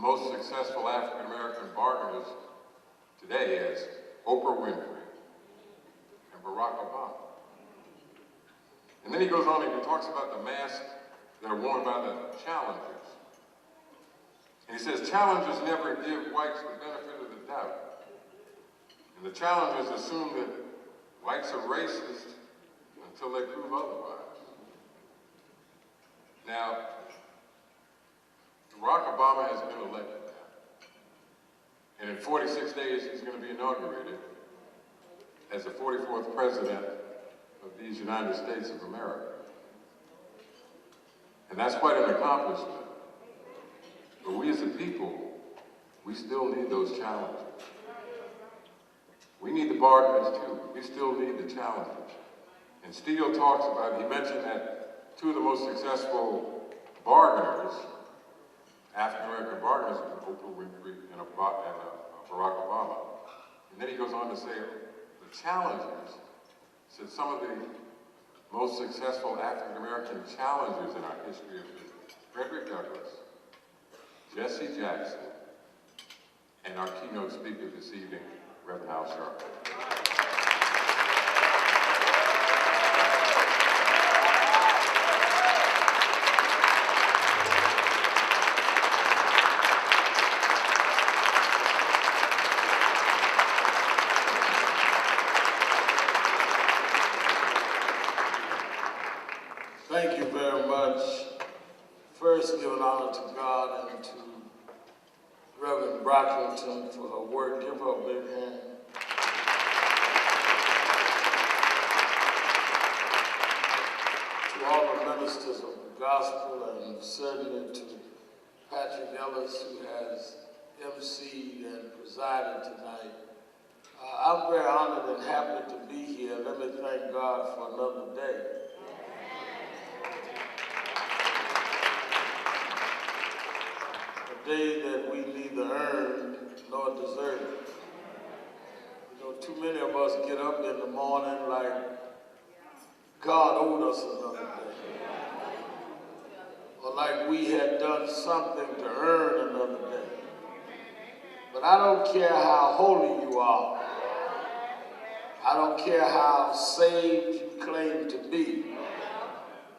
most successful African-American bargainers today as Oprah Winfrey and Barack Obama. And then he goes on and he talks about the masks that are worn by the challengers. And he says, challengers never give whites the benefit of the doubt. And the challengers assume that whites are racist until they prove otherwise. Now, Barack Obama has been elected now. And in 46 days, he's going to be inaugurated as the 44th president of these United States of America. And that's quite an accomplishment. But we as a people, we still need those challenges. We need the bargainers too. We still need the challenges. And Steele talks about, he mentioned that two of the most successful bargainers, African-American bargainers, Oprah Winfrey and Barack Obama. And then he goes on to say, the challengers, said some of the most successful African-American challengers in our history have been Frederick Douglass, Jesse Jackson, and our keynote speaker this evening, Reverend Al Sharpton. Thank you very much. First, giving honor to God and to Reverend Brockington for her work. Give her a big hand. To all the ministers of the gospel, and certainly to Patrick Ellis, who has emceed and presided tonight. I'm very honored and happy to be here. Let me thank God for another day. A day that we neither earned nor deserved. You know, too many of us get up in the morning like God owed us another day. Or like we had done something to earn another day. But I don't care how holy you are. I don't care how saved you claim to be.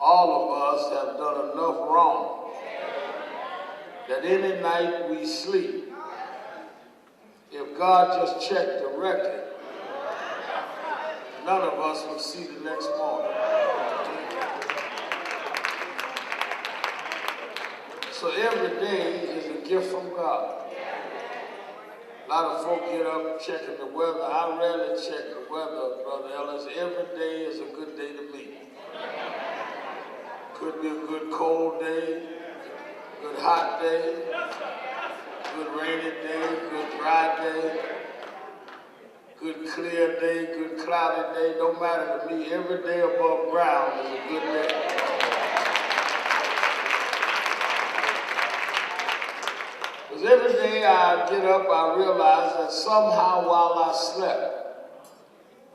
All of us have done enough wrong that any night we sleep, if God just checked the record, none of us would see the next morning. So every day is a gift from God. A lot of folk get up checking the weather. I rarely check the weather, Brother Ellis. Every day is a good day to me. Could be a good cold day, good hot day, good rainy day, good dry day, good clear day, good cloudy day. Don't matter to me. Every day above ground is a good day. Because every day I get up, I realize that somehow while I slept,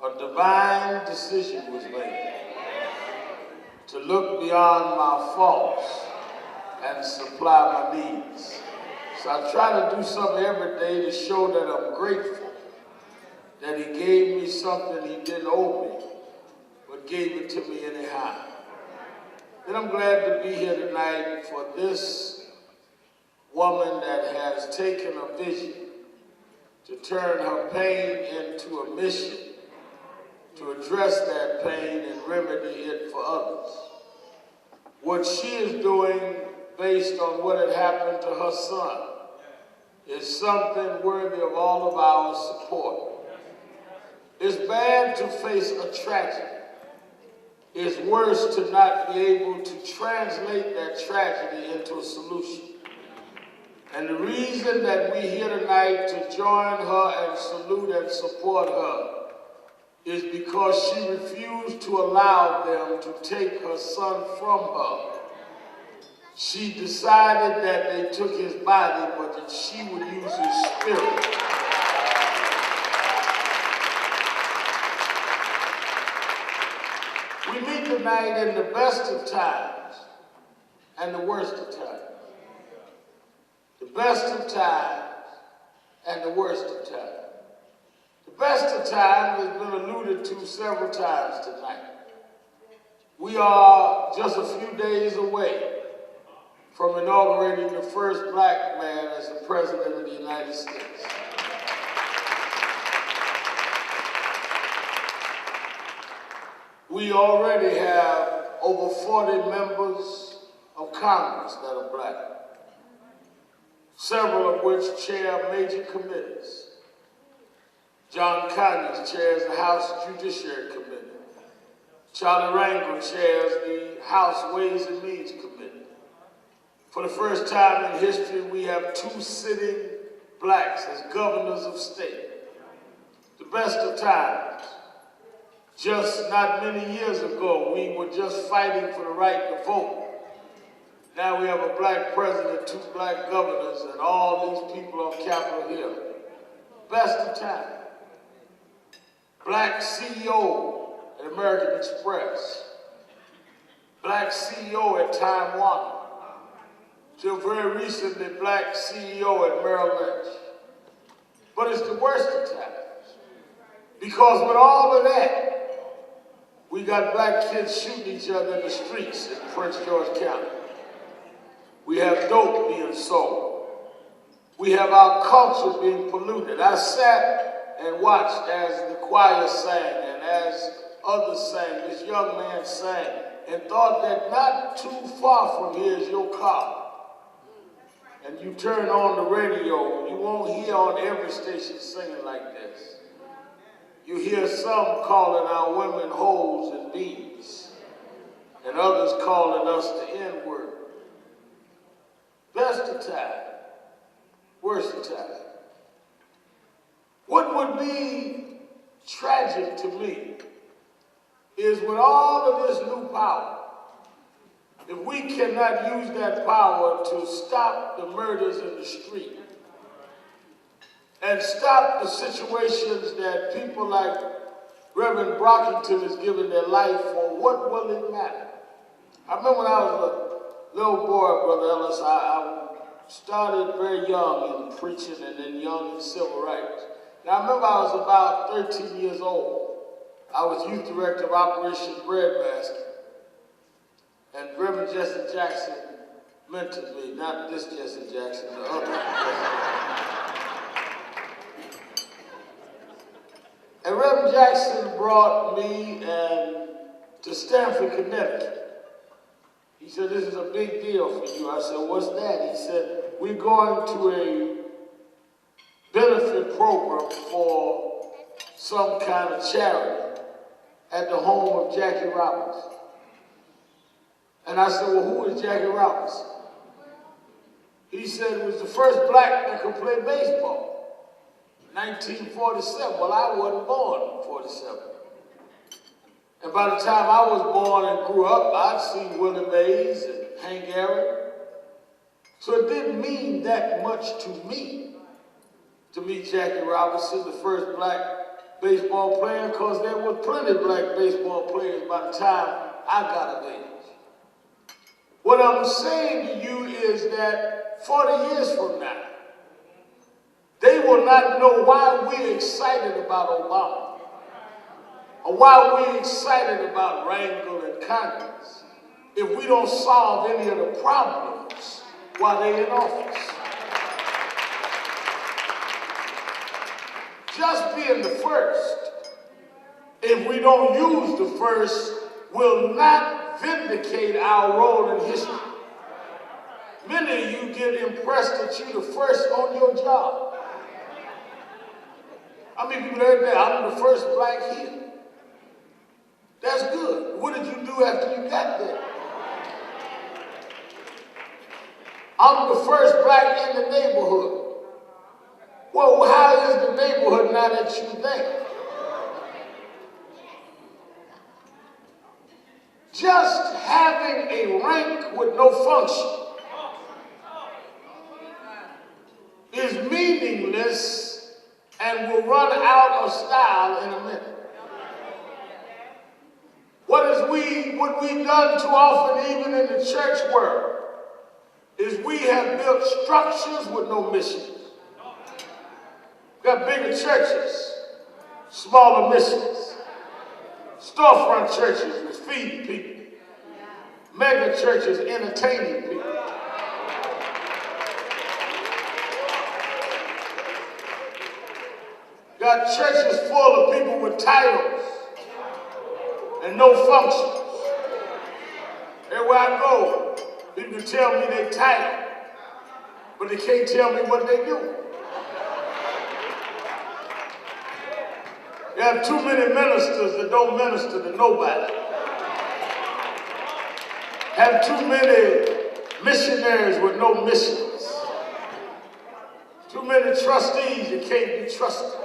a divine decision was made to look beyond my faults and supply my needs. So I try to do something every day to show that I'm grateful, that he gave me something he didn't owe me, but gave it to me anyhow. And I'm glad to be here tonight for this woman that has taken a vision to turn her pain into a mission, to address that pain and remedy it for others. What she is doing based on what had happened to her son is something worthy of all of our support. It's bad to face a tragedy. It's worse to not be able to translate that tragedy into a solution. And the reason that we're here tonight to join her and salute and support her is because she refused to allow them to take her son from her. She decided that they took his body, but that she would use his spirit. We meet tonight in the best of times and the worst of times. the best of times and the worst of times. The best of times has been alluded to several times tonight. We are just a few days away from inaugurating the first black man as the President of the United States. We already have over 40 members of Congress that are black, several of which chair major committees. John Conyers chairs the House Judiciary Committee. Charlie Rangel chairs the House Ways and Means Committee. For the first time in history, we have 2 sitting blacks as governors of state. The best of times. Just not many years ago, we were just fighting for the right to vote. Now we have a black president, 2 black governors, and all these people on Capitol Hill. Best of times. Black CEO at American Express. Black CEO at Time Warner. Till very recently, black CEO at Merrill Lynch. But it's the worst of times. Because with all of that, we got black kids shooting each other in the streets in Prince George County. We have dope being sold. We have our culture being polluted. I sat and watched as the choir sang and as others sang, this young man sang, and thought that not too far from here is your car. And you turn on the radio, you won't hear on every station singing like this. You hear some calling our women hoes and bees, and others calling us the N-word. Best of time, worst of time. What would be tragic to me is with all of this new power, if we cannot use that power to stop the murders in the street and stop the situations that people like Reverend Brockington is giving their life for, what will it matter? I remember when I was a little boy, Brother Ellis, I started very young in preaching and then young in civil rights. And I remember I was about 13 years old. I was youth director of Operation Breadbasket. And Reverend Jesse Jackson mentored me, not this Jesse Jackson, the other. And Reverend Jackson brought me to Stamford, Connecticut. He said, this is a big deal for you. I said, what's that? He said, we're going to a benefit program for some kind of charity at the home of Jackie Robinson. And I said, well, who is Jackie Robinson? He said it was the first black that could play baseball. 1947. Well, I wasn't born in 47. And by the time I was born and grew up, I'd seen Willie Mays and Hank Aaron. So it didn't mean that much to me to meet Jackie Robinson, the first black baseball player, because there were plenty of black baseball players by the time I got of age. What I'm saying to you is that 40 years from now, they will not know why we're excited about Obama or why we're excited about Rangel and Conyers if we don't solve any of the problems while they're in office. Just being the first, if we don't use the first, will not vindicate our role in history. Many of you get impressed that you're the first on your job. How many people heard that? I'm the first black here. That's good. What did you do after you got there? I'm the first black in the neighborhood. Well, how is the neighborhood now that you're there? Just having a rank with no function is meaningless and will run out of style in a minute. What we've done too often, even in the church world, is we have built structures with no missions. We've got bigger churches, smaller missions. Storefront churches was feeding people. Mega churches entertaining people. Got churches full of people with titles and no functions. Everywhere I go, people tell me they title, but they can't tell me what they do. You have too many ministers that don't minister to nobody. Have too many missionaries with no missions. Too many trustees that can't be trusted.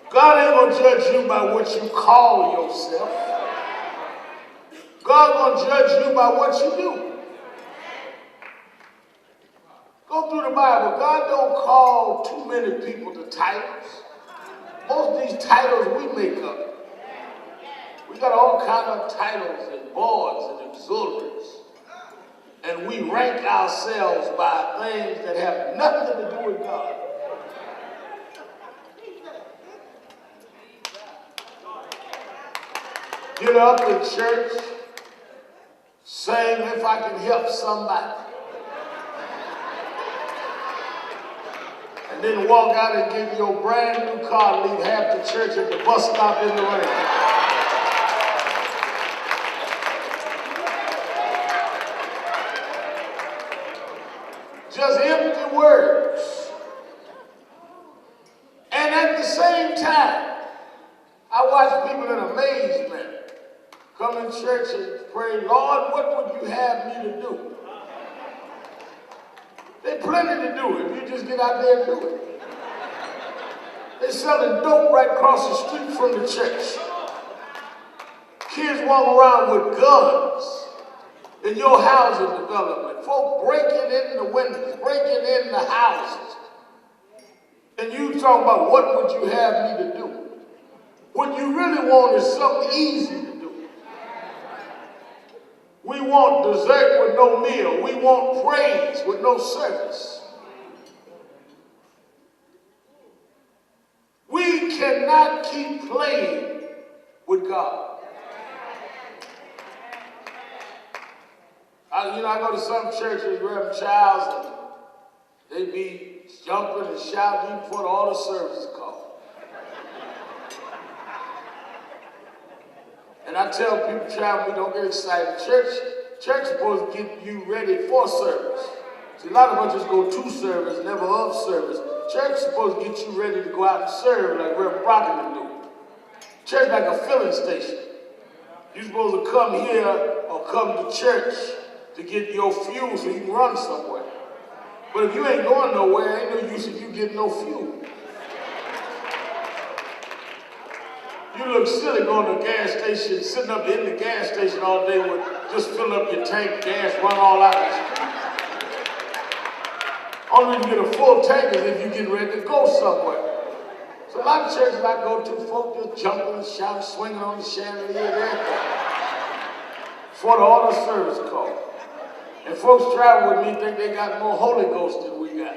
God ain't gonna judge you by what you call yourself. God gonna judge you by what you do. Go through the Bible. God don't call too many people to titles. Most of these titles we make up. We got all kind of titles and boards and auxiliaries. And we rank ourselves by things that have nothing to do with God. Get up in church, sing if I can help somebody. And then walk out and get your brand new car and leave half the church at the bus stop in the rain. Just empty words. And at the same time, I watch people in amazement come in church and pray, Lord, what would you have me to do? There's plenty to do if you just get out there and do it. They're selling dope right across the street from the church. Kids walking around with guns in your housing development. Folk breaking in the windows, breaking in the houses. And you talk about what would you have me to do? What you really want is something easy to do. We want dessert with no meal. We want praise with no service. We cannot keep playing with God. I go to some churches, Reverend Childs, and they be jumping and shouting even before all the services called. And I tell people, child, we don't get excited. Church is supposed to get you ready for service. See, a lot of us just go to service, never of service. Church is supposed to get you ready to go out and serve like Reverend Brockman do. Church is like a filling station. You're supposed to come here or come to church to get your fuel so you can run somewhere. But if you ain't going nowhere, ain't no use in you getting no fuel. You look silly going to a gas station, sitting up in the gas station all day with just fill up your tank, gas, run all out of the street. Only way you get a full tank is if you're getting ready to go somewhere. So a lot of churches I go to, folk just jumping and shouting, swinging on the chandelier and everything. Before all the service call. And folks travel with me think they got more Holy Ghost than we got.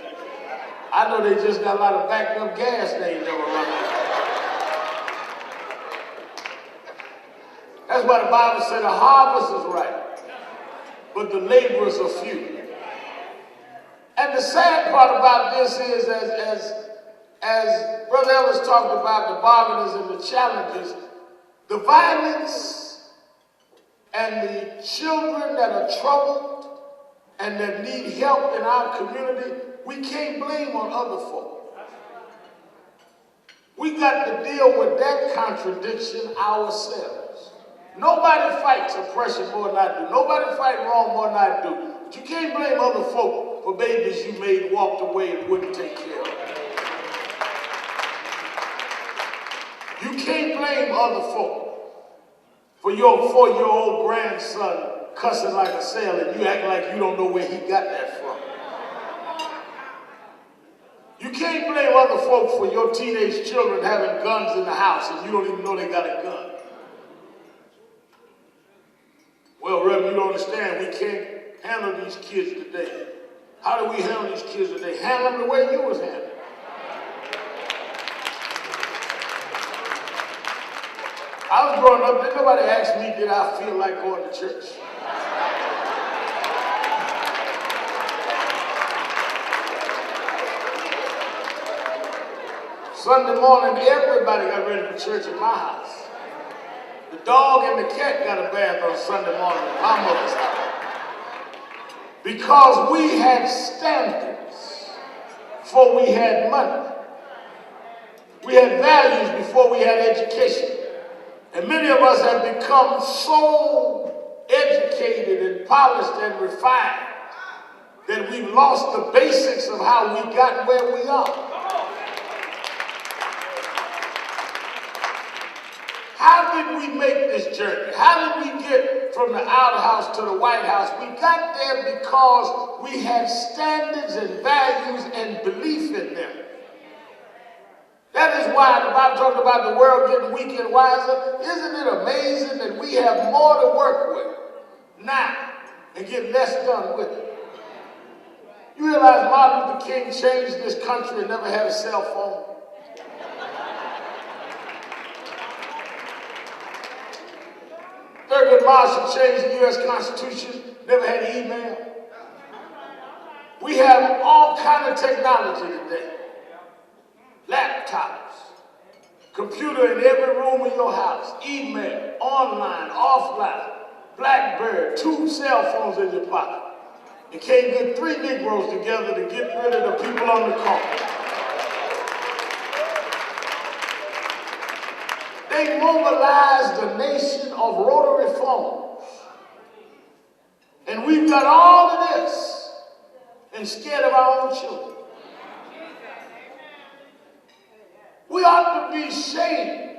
I know they just got a lot of backed up gas they ain't never run out. That's why the Bible said the harvest is ripe, but the laborers are few. And the sad part about this is, as Brother Ellis talked about the bargainers and the challenges, the violence and the children that are troubled and that need help in our community, we can't blame on other folk. We got to deal with that contradiction ourselves. Nobody fights oppression more than I do. Nobody fights wrong more than I do. But you can't blame other folk for babies you made walked away and wouldn't take care of. You can't blame other folk for your 4-year-old grandson cussing like a sailor and you act like you don't know where he got that from. You can't blame other folk for your teenage children having guns in the house and you don't even know they got a gun. Well, Well, Reverend, you don't understand. We can't handle these kids today. How do we handle these kids today? Handle them the way you was handled. I was growing up, didn't nobody ask me, did I feel like going to church? Sunday morning, everybody got ready for church at my house. The dog and the cat got a bath on Sunday morning at my mother's house. Because we had standards before we had money. We had values before we had education. And many of us have become so educated and polished and refined that we've lost the basics of how we got where we are. How did we make this journey? How did we get from the outhouse to the White House? We got there because we had standards and values and belief in them. That is why the Bible talks about the world getting weak and wiser. Isn't it amazing that we have more to work with now and get less done with it? You realize Martin Luther King changed this country and never had a cell phone? Thurgood Marshall changed the U.S. Constitution, never had email. We have all kind of technology today. Laptops, computer in every room in your house, email, online, offline, BlackBerry, 2 cell phones in your pocket. You can't get 3 Negroes together to get rid of the people on the call. They mobilized the nation of rotary phones. And we've got all of this and scared of our own children. We ought to be ashamed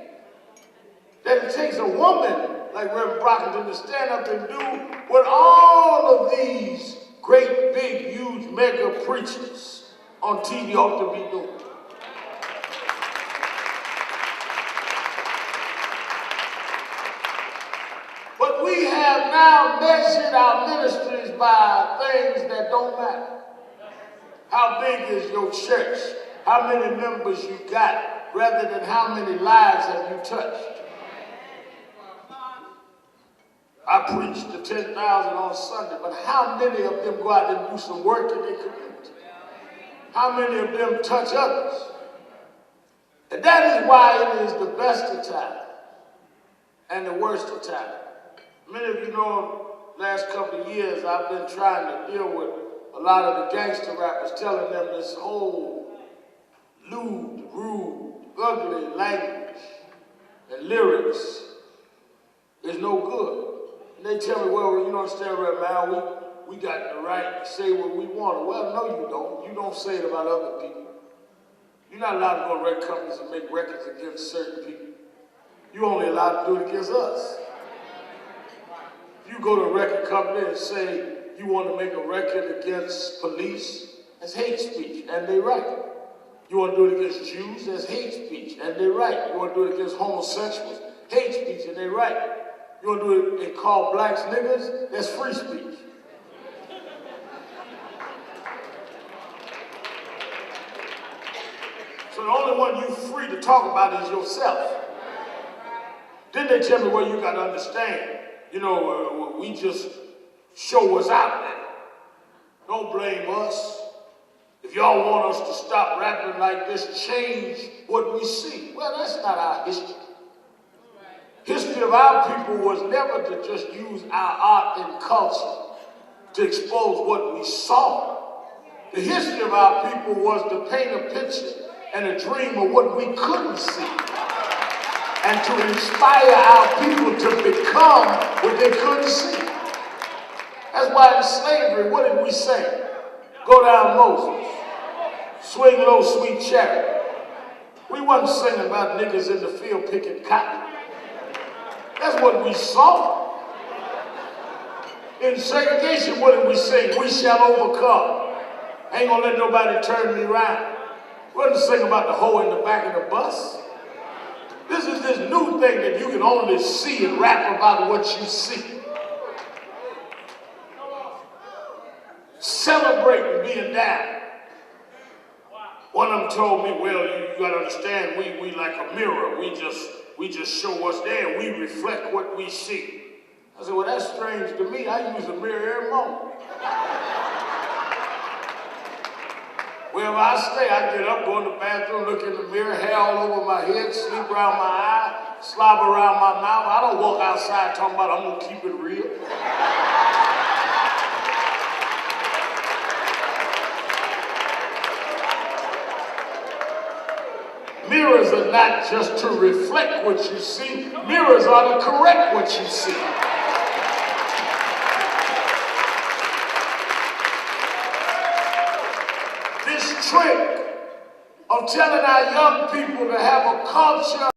that it takes a woman like Reverend Brockington to stand up and do what all of these great, big, huge, mega preachers on TV ought to be doing. But we have now measured our ministries by things that don't matter. How big is your church? How many members you got? Rather than how many lives have you touched. I preached to 10,000 on Sunday, but how many of them go out and do some work in their community? How many of them touch others? And that is why it is the best of time and the worst of time. Many of you know, last couple of years, I've been trying to deal with a lot of the gangster rappers, telling them this whole lewd, rude, ugly language and lyrics is no good. And they tell me, well, you don't understand, right, man, we got the right to say what we want. Well, no, you don't. You don't say it about other people. You're not allowed to go to record companies and make records against certain people. You're only allowed to do it against us. If you go to a record company and say you want to make a record against police, that's hate speech, and they're right. You want to do it against Jews, that's hate speech, and they're right. You want to do it against homosexuals, hate speech, and they're right. You want to do it and call blacks niggas, that's free speech. So the only one you're free to talk about is yourself. Then they tell me, well, you got to understand, you know, we just show what's out there. Don't blame us. If y'all want us to stop rapping like this, change what we see. Well, that's not our history. History of our people was never to just use our art and culture to expose what we saw. The history of our people was to paint a picture and a dream of what we couldn't see, and to inspire our people to become what they couldn't see. That's why in slavery, what did we say? Go down, Moses. Swing low, sweet chariot. We wasn't singing about niggas in the field picking cotton. That's what we saw. In segregation, what did we sing? We shall overcome. Ain't gonna let nobody turn me around. We wasn't singing about the hoe in the back of the bus. This is this new thing that you can only see and rap about what you see. celebrating being down. One of them told me, well, you gotta understand, we like a mirror. We just show what's there. We reflect what we see. I said, well, that's strange to me. I use a mirror every moment. Wherever I stay, I get up, go in the bathroom, look in the mirror, hair all over my head, sleep around my eye, slob around my mouth. I don't walk outside talking about I'm gonna keep it real. Mirrors are not just to reflect what you see. Mirrors are to correct what you see. This trick of telling our young people to have a culture